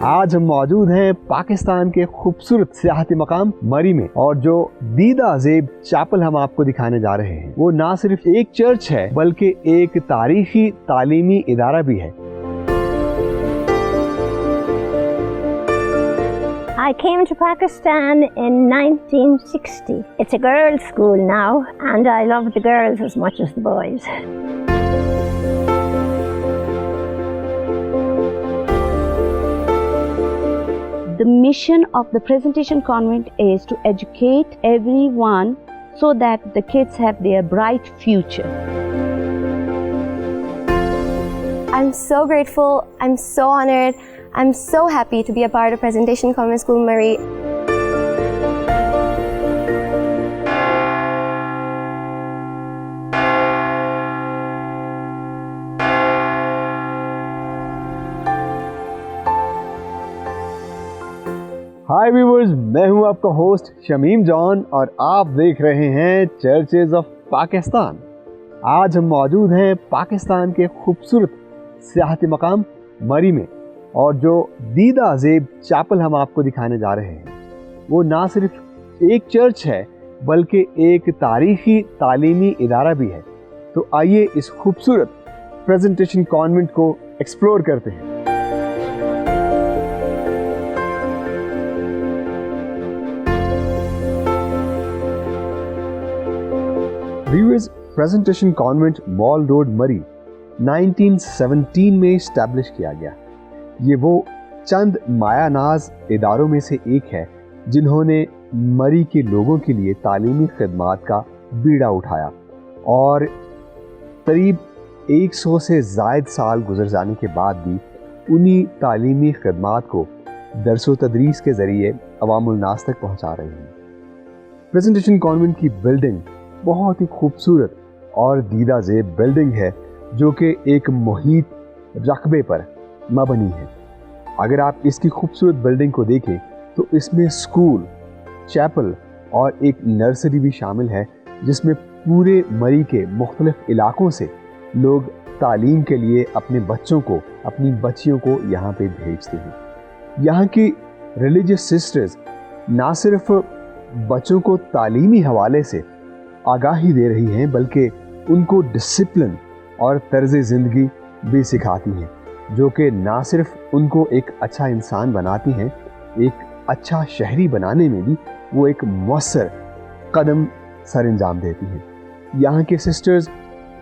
آج ہم موجود ہیں پاکستان کے خوبصورت سیاحتی مقام مری میں، اور جو دیدہ زیب چیپل ہم آپ کو دکھانے جا رہے ہیں وہ نہ صرف ایک چرچ ہے بلکہ ایک تاریخی تعلیمی ادارہ بھی ہے۔ I came to Pakistan in 1960. It's a girls' school now, and I love the girls as much as the boys. The mission of the Presentation Convent is to educate everyone so that the kids have their bright future. I'm so grateful, I'm so honored, I'm so happy to be a part of Presentation Convent School Murray. High viewers, میں ہوں آپ کا host Shamim جان اور آپ دیکھ رہے ہیں churches of Pakistan. آج ہم موجود ہیں پاکستان کے خوبصورت سیاحتی مقام مری میں، اور جو دیدہ زیب چیپل ہم آپ کو دکھانے جا رہے ہیں وہ نہ صرف ایک چرچ ہے بلکہ ایک تاریخی تعلیمی ادارہ بھی ہے۔ تو آئیے اس خوبصورت پریزنٹیشن کانوینٹ کو ایکسپلور کرتے ہیں۔ ویورز، پریزنٹیشن کانوینٹ مال روڈ مری 1917 میں اسٹیبلش کیا گیا۔ یہ وہ چند مایہ ناز اداروں میں سے ایک ہے جنہوں نے مری کے لوگوں کے لیے تعلیمی خدمات کا بیڑا اٹھایا، اور قریب 100 سے زائد سال گزر جانے کے بعد بھی انہی تعلیمی خدمات کو درس و تدریس کے ذریعے عوام الناس تک پہنچا رہے ہیں۔ پریزنٹیشن کانوینٹ کی بلڈنگ بہت ہی خوبصورت اور دیدہ زیب بلڈنگ ہے جو کہ ایک محیط رقبے پر مبنی ہے۔ اگر آپ اس کی خوبصورت بلڈنگ کو دیکھیں تو اس میں اسکول، چیپل اور ایک نرسری بھی شامل ہے، جس میں پورے مری کے مختلف علاقوں سے لوگ تعلیم کے لیے اپنے بچوں کو، اپنی بچیوں کو یہاں پہ بھیجتے ہیں۔ یہاں کی ریلیجیس سسٹرز نہ صرف بچوں کو تعلیمی حوالے سے آگاہی دے رہی ہیں بلکہ ان کو ڈسپلن اور طرز زندگی بھی سکھاتی ہیں، جو کہ نہ صرف ان کو ایک اچھا انسان بناتی ہیں، ایک اچھا شہری بنانے میں بھی وہ ایک مؤثر قدم سر انجام دیتی ہیں۔ یہاں کے سسٹرز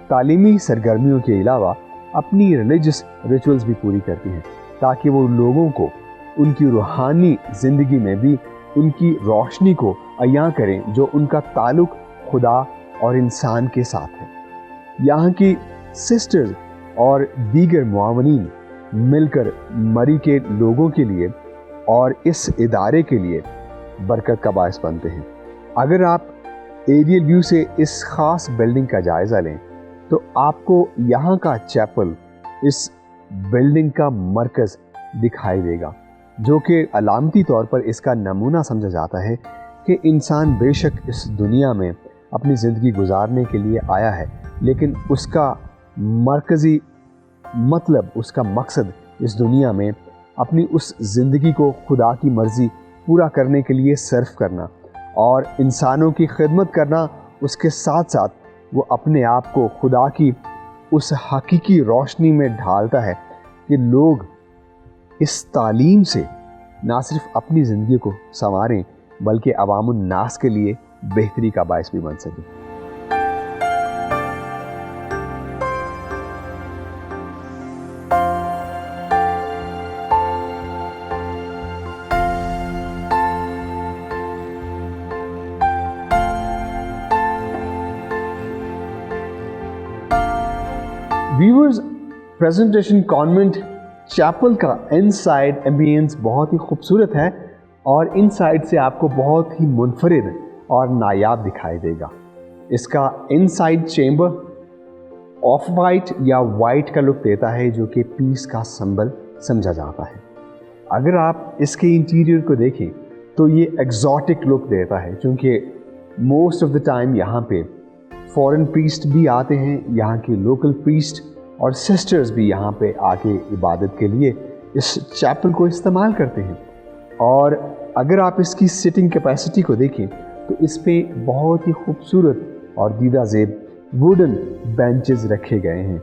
تعلیمی سرگرمیوں کے علاوہ اپنی ریلیجس ریچولز بھی پوری کرتی ہیں تاکہ وہ لوگوں کو ان کی روحانی زندگی میں بھی ان کی روشنی کو عیاں کریں جو ان کا تعلق خدا اور انسان کے ساتھ ہے۔ یہاں کی سسٹرز اور دیگر معاونین مل کر مری کے لوگوں کے لیے اور اس ادارے کے لیے برکت کا باعث بنتے ہیں۔ اگر آپ ایریل ویو سے اس خاص بلڈنگ کا جائزہ لیں تو آپ کو یہاں کا چیپل اس بلڈنگ کا مرکز دکھائی دے گا، جو کہ علامتی طور پر اس کا نمونہ سمجھا جاتا ہے کہ انسان بے شک اس دنیا میں اپنی زندگی گزارنے کے لیے آیا ہے، لیکن اس کا مرکزی مطلب، اس کا مقصد اس دنیا میں اپنی اس زندگی کو خدا کی مرضی پورا کرنے کے لیے صرف کرنا اور انسانوں کی خدمت کرنا۔ اس کے ساتھ ساتھ وہ اپنے آپ کو خدا کی اس حقیقی روشنی میں ڈھالتا ہے کہ لوگ اس تعلیم سے نہ صرف اپنی زندگی کو سنواریں بلکہ عوام الناس کے لیے بہتری کا باعث بھی بن سکے۔ ویورز، پریزنٹیشن کانوینٹ چیپل کا ان سائڈ ایمبینس بہت ہی خوبصورت ہے، اور ان سائڈ سے آپ کو بہت ہی منفرد اور نایاب دکھائی دے گا۔ اس کا ان سائڈ چیمبر آف وائٹ یا وائٹ کا لک دیتا ہے، جو کہ پیس کا سمبل سمجھا جاتا ہے۔ اگر آپ اس کے انٹیریئر کو دیکھیں تو یہ ایگزاٹک لک دیتا ہے، چونکہ موسٹ آف دا ٹائم یہاں پہ فورن پریسٹ بھی آتے ہیں، یہاں کے لوکل پریسٹ اور سسٹرز بھی یہاں پہ آ کے عبادت کے لیے इस चैपल को इस्तेमाल करते हैं। और अगर आप इसकी सिटिंग कैपेसिटी को देखें तो इस पे बहुत ही खूबसूरत और दीदा ज़ेब वुडन बेंचेस रखे गए हैं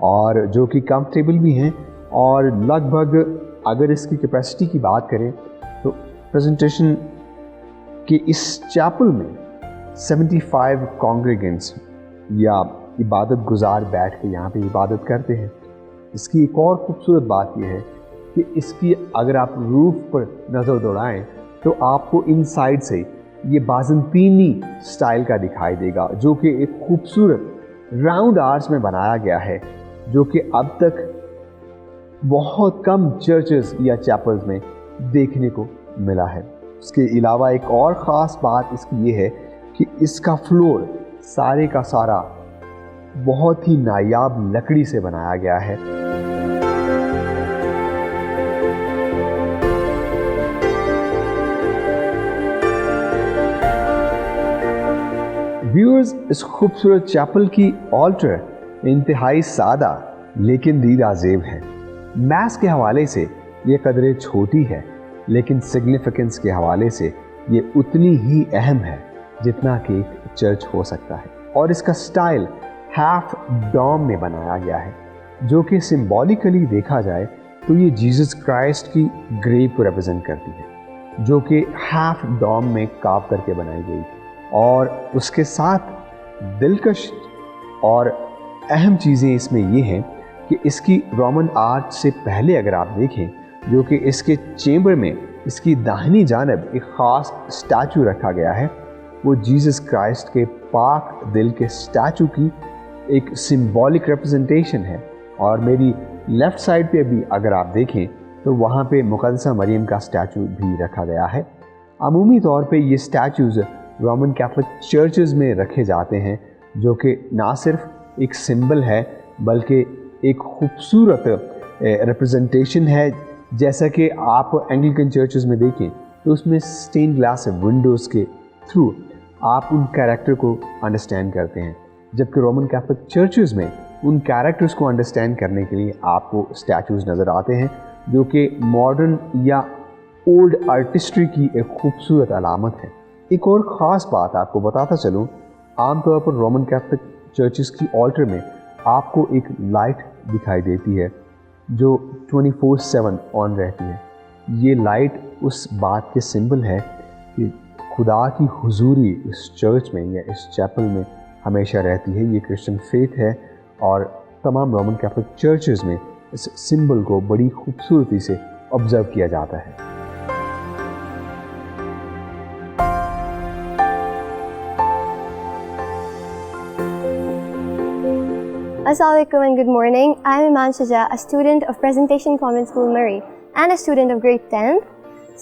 और जो कि कंफर्टेबल भी हैं। और लगभग अगर इसकी कैपेसिटी की बात करें तो प्रेजेंटेशन के इस चैपल में 75 कॉन्ग्रेगेंट्स या इबादत गुजार बैठ के यहाँ पे इबादत करते हैं। इसकी एक और खूबसूरत बात यह है कि इसकी अगर आप रूफ पर नज़र दौड़ाएं तो आपको इनसाइड से ये बाज़ंतीनी स्टाइल का दिखाई देगा, जो कि एक खूबसूरत राउंड आर्च में बनाया गया है, जो कि अब तक बहुत कम चर्चेस या चैपल्स में देखने को मिला है। इसके अलावा एक और ख़ास बात इसकी ये है कि इसका फ्लोर सारे का सारा बहुत ही नायाब लकड़ी से बनाया गया है। व्यूअर्स, इस खूबसूरत चैपल की ऑल्टर इंतहाई सादा लेकिन दीदा ज़ेब है। मैस के हवाले से ये कदरे छोटी है, लेकिन सिग्निफिकेंस के हवाले से ये उतनी ही अहम है जितना कि एक चर्च हो सकता है। और इसका स्टाइल हाफ डॉम में बनाया गया है, जो कि सिंबॉलिकली देखा जाए तो ये जीसस क्राइस्ट की ग्रेव को रिप्रेजेंट करती है, जो कि हाफ डॉम में काव करके बनाई गई। और उसके साथ दिलकश और अहम चीज़ें इसमें ये हैं कि इसकी रोमन आर्च से पहले अगर आप देखें, जो कि इसके चेंबर में इसकी दाहिनी जानब एक ख़ास स्टैचू रखा गया है, वो जीसस क्राइस्ट के पाक दिल के स्टैचू की एक सिंबॉलिक रिप्रेजेंटेशन है। और मेरी लेफ़्ट साइड पे भी अगर आप देखें तो वहाँ पे मुक़द्दसा मरियम का स्टैचू भी रखा गया है। अमूमी तौर पे ये स्टैचूज़ रोमन कैथोलिक चर्चेस में रखे जाते हैं, जो कि ना सिर्फ एक सिंबल है बल्कि एक खूबसूरत रिप्रेजेंटेशन है। जैसा कि आप एंग्लिकन चर्चेस में देखें तो उसमें स्टेन ग्लास विंडोज़ के थ्रू आप उन कैरेक्टर को अंडरस्टैंड करते हैं, जबकि रोमन कैथोलिक चर्चेस में उन कैरेक्टर्स को अंडरस्टैंड करने के लिए आपको स्टैचूज़ नज़र आते हैं, जो कि मॉडर्न या ओल्ड आर्टिस्ट्री की एक खूबसूरत अलामत है। एक और ख़ास बात आपको बताता चलूँ, आमतौर पर रोमन कैथोलिक चर्चेस की ऑल्टर में आपको एक लाइट दिखाई देती है जो 24/7 ऑन रहती है। ये लाइट उस बात के सिंबल है कि खुदा की हुजूरी इस चर्च में या इस चैपल में हमेशा रहती है। ये क्रिश्चियन फेथ है और तमाम रोमन कैथोलिक चर्चेस में इस सिंबल को बड़ी खूबसूरती से ऑब्ज़र्व किया जाता है। Assalamualaikum and good morning. I'm Iman Shaja, a student of Presentation Convent School Murray and a student of grade 10.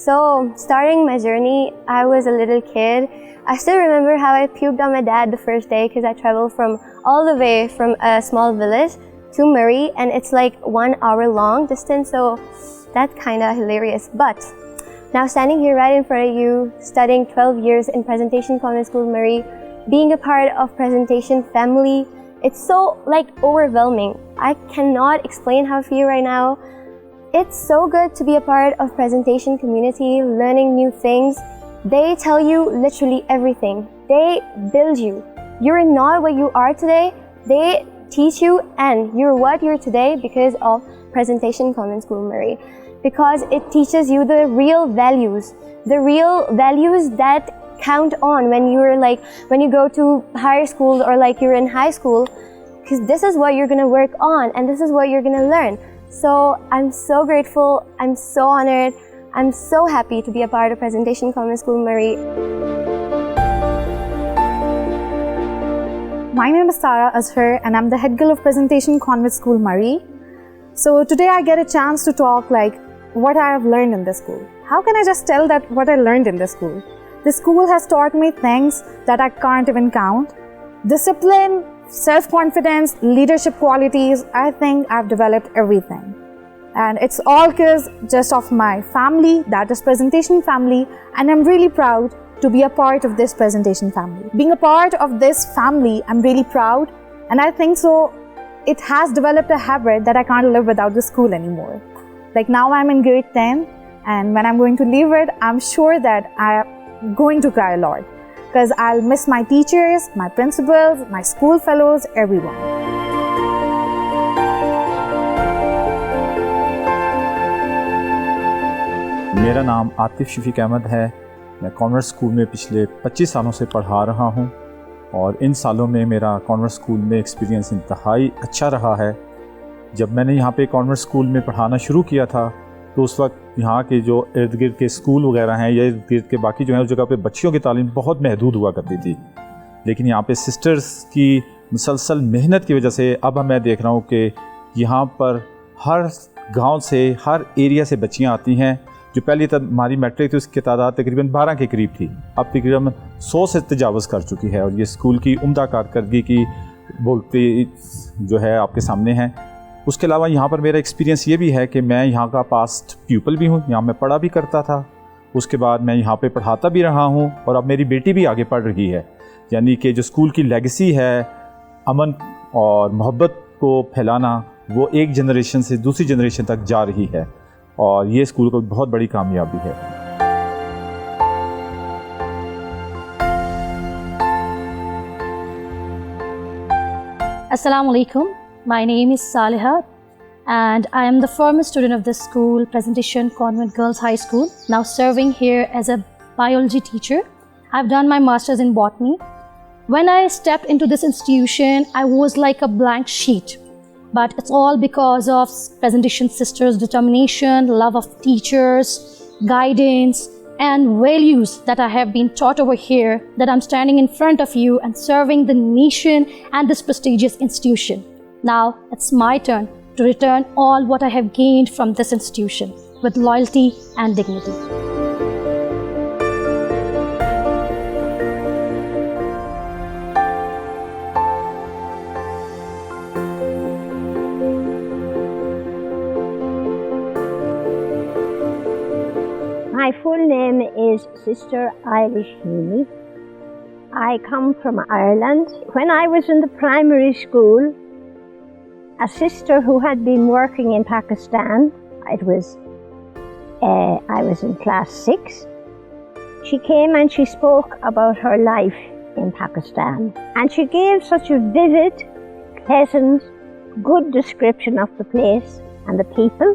So, starting my journey, I was a little kid. I still remember how I puked on my dad the first day because I traveled from all the way from a small village to Murray, and it's like 1 hour long distance, so that's kind of hilarious. But now standing here right in front of you, studying 12 years in Presentation Convent School Murray, being a part of Presentation family, it's so like overwhelming. I cannot explain how I feel right now. It's so good to be a part of Presentation community, learning new things. They tell you literally everything. They build you. You're not what you are today. They teach you, and you're what you're today because of Presentation Convent School Murray. Because it teaches you the real values that count on when you go to higher school or like you're in high school, because this is what you're going to work on and this is what you're going to learn. So I'm so grateful, I'm so honored, I'm so happy to be a part of Presentation Convent School Murray. My name is Sara Azhar and I'm the head girl of Presentation Convent School Murray. So today I get a chance to talk like what I have learned in this school. How can I just tell that what I learned in this school? The school has taught me things that I can't even count. Discipline, self-confidence, leadership qualities, I think I've developed everything. And it's all because just of my family, that is Presentation family, and I'm really proud to be a part of this Presentation family. Being a part of this family, I'm really proud, and I think so it has developed a habit that I can't live without the school anymore. Like now I'm in grade 10, and when I'm going to leave it, I'm sure that I'm going to cry a lot because I'll miss my teachers, my principals, my school fellows, everyone. मेरा नाम आतिफ शफीक अहमद है। मैं convent school में पिछले 25 सालों से पढ़ा रहा हूं और इन सालों में मेरा कॉन्वेंट स्कूल में एक्सपीरियंस इंतहाई अच्छा रहा है। जब मैंने यहाँ पे कॉन्वेंट स्कूल में पढ़ाना शुरू किया था तो उस वक्त यहाँ के जो इर्द गिर्द के स्कूल वगैरह हैं या इर्द गिर्द के बाकी जो हैं उस जगह पे बच्चियों की तालीम बहुत महदूद हुआ करती थी, लेकिन यहाँ पे सिस्टर्स की मुसलसल मेहनत की वजह से अब मैं देख रहा हूँ कि यहाँ पर हर गाँव से, हर एरिया से बच्चियाँ आती हैं। जो पहली हमारी मैट्रिक थी उसकी तादाद तकरीबन 12 के करीब थी, अब तकरीबन 100 से तजावज़ कर चुकी है और ये स्कूल की उम्दा कारकर्दगी की बोलती जो है आपके सामने है। उसके अलावा यहाँ पर मेरा एक्सपीरियंस ये भी है कि मैं यहाँ का पास्ट प्यूपल भी हूँ, यहाँ मैं पढ़ा भी करता था, उसके बाद मैं यहाँ पे पढ़ाता भी रहा हूँ और अब मेरी बेटी भी आगे पढ़ रही है। यानी कि जो स्कूल की लेगेसी है अमन और मोहब्बत को फैलाना, वो एक जनरेशन से दूसरी जनरेशन तक जा रही है और ये स्कूल को बहुत बड़ी कामयाबी है। Assalamu alaikum. My name is Saliha and I am the former student of this school, Presentation Convent Girls High School, now serving here as a biology teacher. I've done my master's in botany. When I stepped into this institution, I was like a blank sheet. But it's all because of Presentation Sisters' determination, love of teachers, guidance, and values that I have been taught over here, that I'm standing in front of you and serving the nation and this prestigious institution. Now it's my turn to return all what I have gained from this institution with loyalty and dignity. My full name is Sister Irish Healy. I come from Ireland. When I was in the primary school, a sister who had been working in Pakistan, I was in class 6, she came and she spoke about her life in Pakistan. And she gave such a vivid, pleasant, good description of the place and the people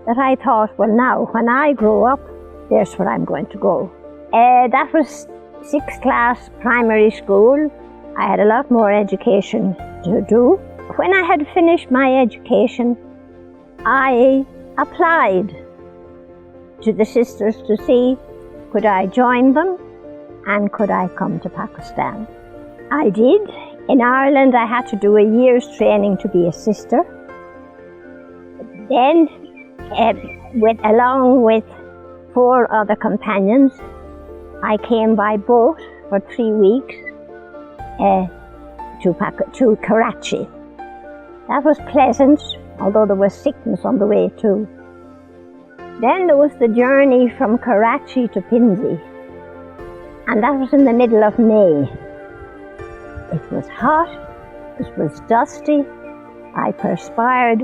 that I thought, well now, when I grow up, there's where I'm going to go. That was 6th class primary school. I had a lot more education to do. When I had finished my education, I applied to the sisters to see could I join them and could I come to Pakistan. I did. In Ireland, I had to do a year's training to be a sister. Then, along with 4 other companions, I came by boat for 3 weeks to Karachi. That was pleasant, although there was sickness on the way too. Then there was the journey from Karachi to Pinzi, and that was in the middle of May. It was hot, it was dusty, I perspired,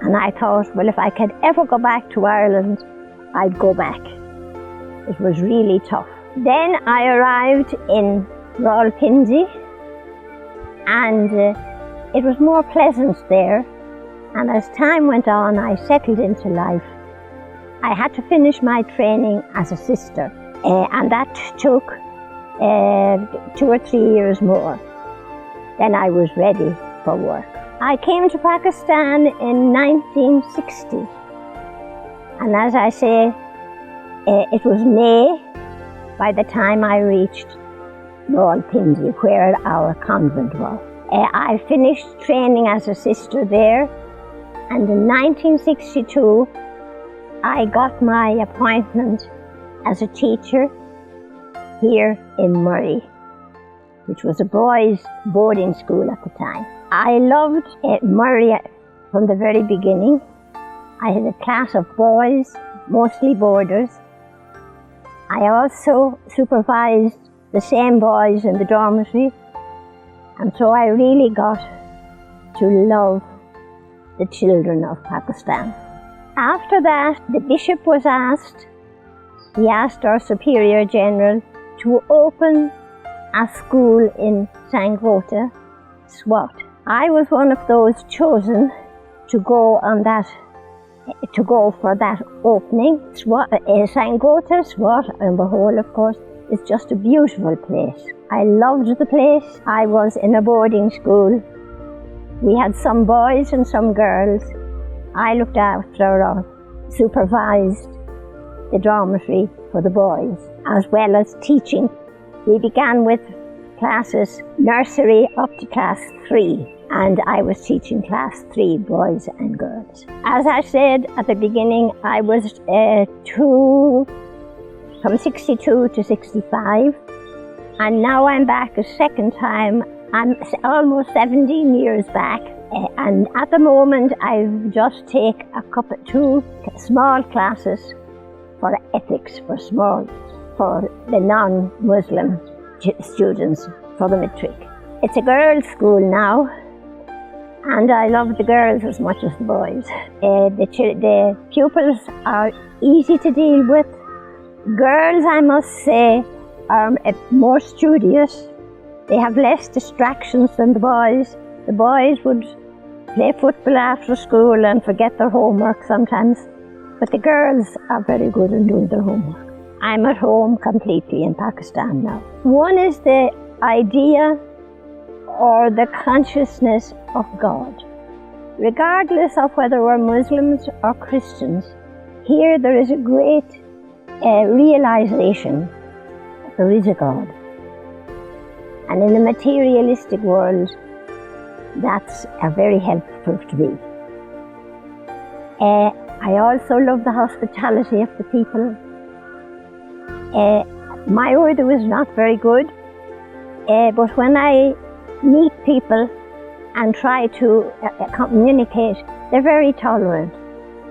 and I thought, well, if I could ever go back to Ireland, I'd go back. It was really tough. Then I arrived in Rawalpindi, and it was more pleasant there. And as time went on, I settled into life. I had to finish my training as a sister, and that took 2 or 3 years more. Then I was ready for work. I came to Pakistan in 1960. And as I say, it was May by the time I reached Rawalpindi, where our convent was. I finished training as a sister there, and in 1962, I got my appointment as a teacher here in Murray, which was a boys' boarding school at the time. I loved Murray from the very beginning. I had a class of boys, mostly boarders. I also supervised the same boys in the dormitory, and so I really got to love the children of Pakistan. After that, the bishop was asked, he asked our Superior General to open a school in Sangota, Swat. I was one of those chosen to go for that opening. Sangota, Swat, and the whole, of course, is just a beautiful place. I loved the place. I was in a boarding school. We had some boys and some girls. I looked after or supervised the dormitory for the boys, as well as teaching. We began with classes nursery up to class 3, and I was teaching class 3 boys and girls. As I said at the beginning, I was from 62 to 65, and now I'm back a second time. I'm almost 17 years back, and at the moment I've just taken 2 small classes for ethics for the non-Muslim students for the matric. It's a girls' school now, and I love the girls as much as the boys. The pupils are easy to deal with. Girls, I must say, are more studious. They have less distractions than the boys. The boys would play football after school and forget their homework sometimes, but the girls are very good in doing their homework. I'm at home completely in Pakistan now. One is the idea or the consciousness of God. Regardless of whether we're Muslims or Christians, here there is a great realization that there is a God. And in a materialistic world, that's very helpful to me. I also love the hospitality of the people. My Urdu is not very good, but when I meet people and try to communicate, they're very tolerant.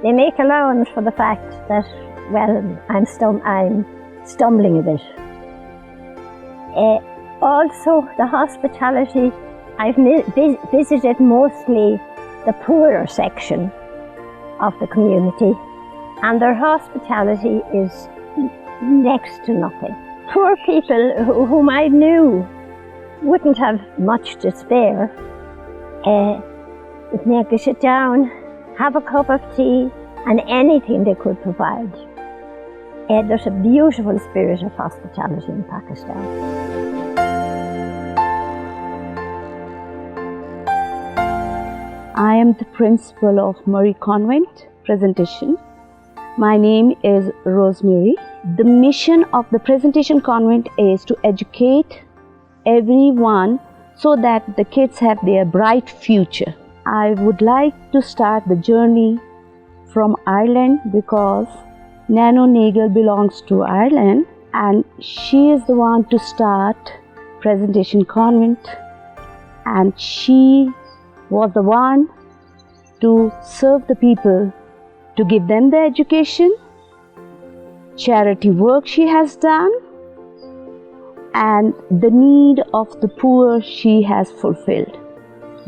They make allowance for the fact that, well, I'm stumbling a bit. Also, the hospitality, I've visited mostly the poorer section of the community, and their hospitality is next to nothing. Poor people whom I knew wouldn't have much to spare. If they could sit down, have a cup of tea, and anything they could provide. There's a beautiful spirit of hospitality in Pakistan. I am the principal of Murray Convent, Presentation. My name is Rosemary. The mission of the Presentation Convent is to educate everyone so that the kids have their bright future. I would like to start the journey from Ireland because Nano Nagel belongs to Ireland and she is the one to start Presentation Convent, and she was the one to serve the people, to give them the education, charity work she has done, and the need of the poor she has fulfilled.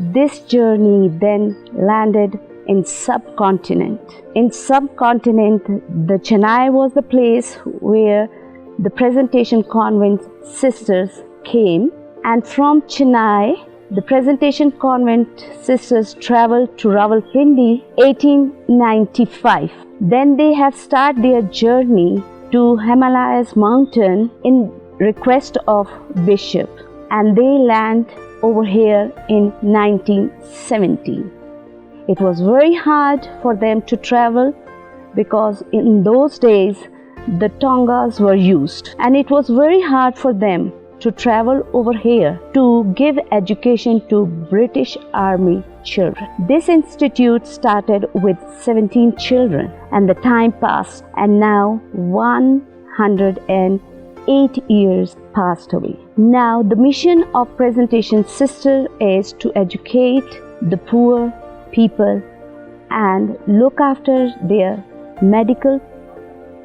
This journey then landed in subcontinent. In subcontinent, the Chennai was the place where the Presentation Convent sisters came, and from Chennai, the Presentation Convent sisters traveled to Rawalpindi 1895. Then they have started their journey to Himalayas mountain in request of Bishop, and they land over here in 1917. It was very hard for them to travel because in those days the Tongas were used, and it was very hard for them to travel over here to give education to British Army children. This institute started with 17 children, and the time passed, and now 108 years passed away. Now the mission of Presentation Sister is to educate the poor people and look after their medical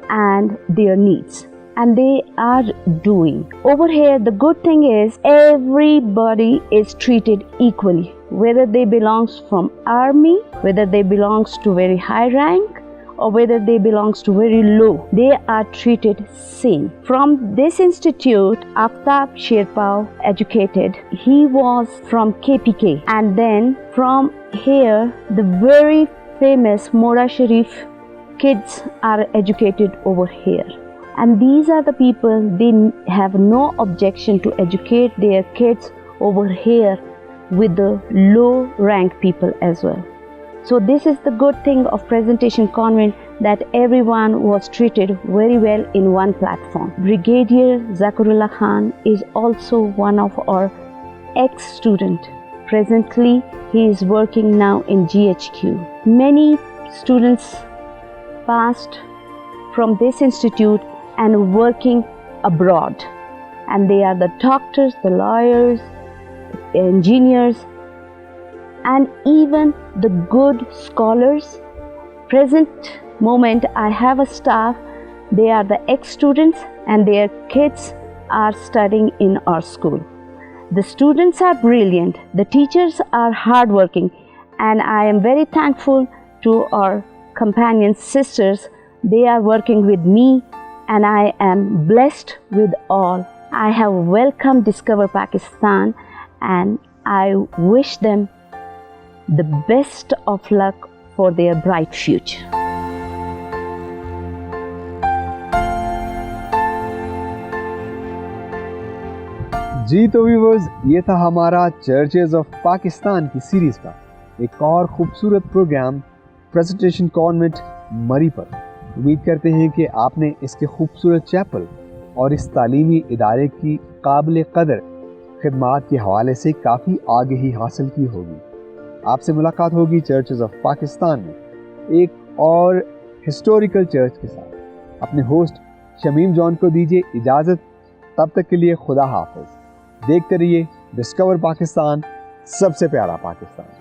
and their needs. And they are doing. Over here, the good thing is everybody is treated equally, whether they belongs from army, whether they belongs to very high rank, or whether they belongs to very low, they are treated same. From this institute, Aftab Sherpa educated. He was from KPK, and then from here the very famous Mora Sharif kids are educated over here. And these are the people, they have no objection to educate their kids over here with the low rank people as well. So this is the good thing of Presentation Convent, that everyone was treated very well in one platform. Brigadier Zakarullah Khan is also one of our ex-student. Presently, he is working now in GHQ. Many students passed from this institute and working abroad, and they are the doctors, the lawyers, engineers, and even the good scholars. Present moment I have a staff, they are the ex-students and their kids are studying in our school. The students are brilliant, the teachers are hardworking, and I am very thankful to our companion sisters. They are working with me, and I am blessed with all. I have welcomed Discover Pakistan, and I wish them the best of luck for their bright future. जी तो viewers, ये था हमारा churches of Pakistan की series का एक और खूबसूरत programme presentation convent मरी पर। उम्मीद करते हैं कि आपने इसके खूबसूरत चैपल और इस तालीमी इदारे की काबिल कदर खिदमात के हवाले से काफ़ी आगही हासिल की होगी। आपसे मुलाकात होगी चर्चेज ऑफ पाकिस्तान में एक और हिस्टोरिकल चर्च के साथ। अपने होस्ट शमीम जॉन को दीजिए इजाज़त, तब तक के लिए खुदा हाफिज़। देखते रहिए डिस्कवर पाकिस्तान, सबसे प्यारा पाकिस्तान।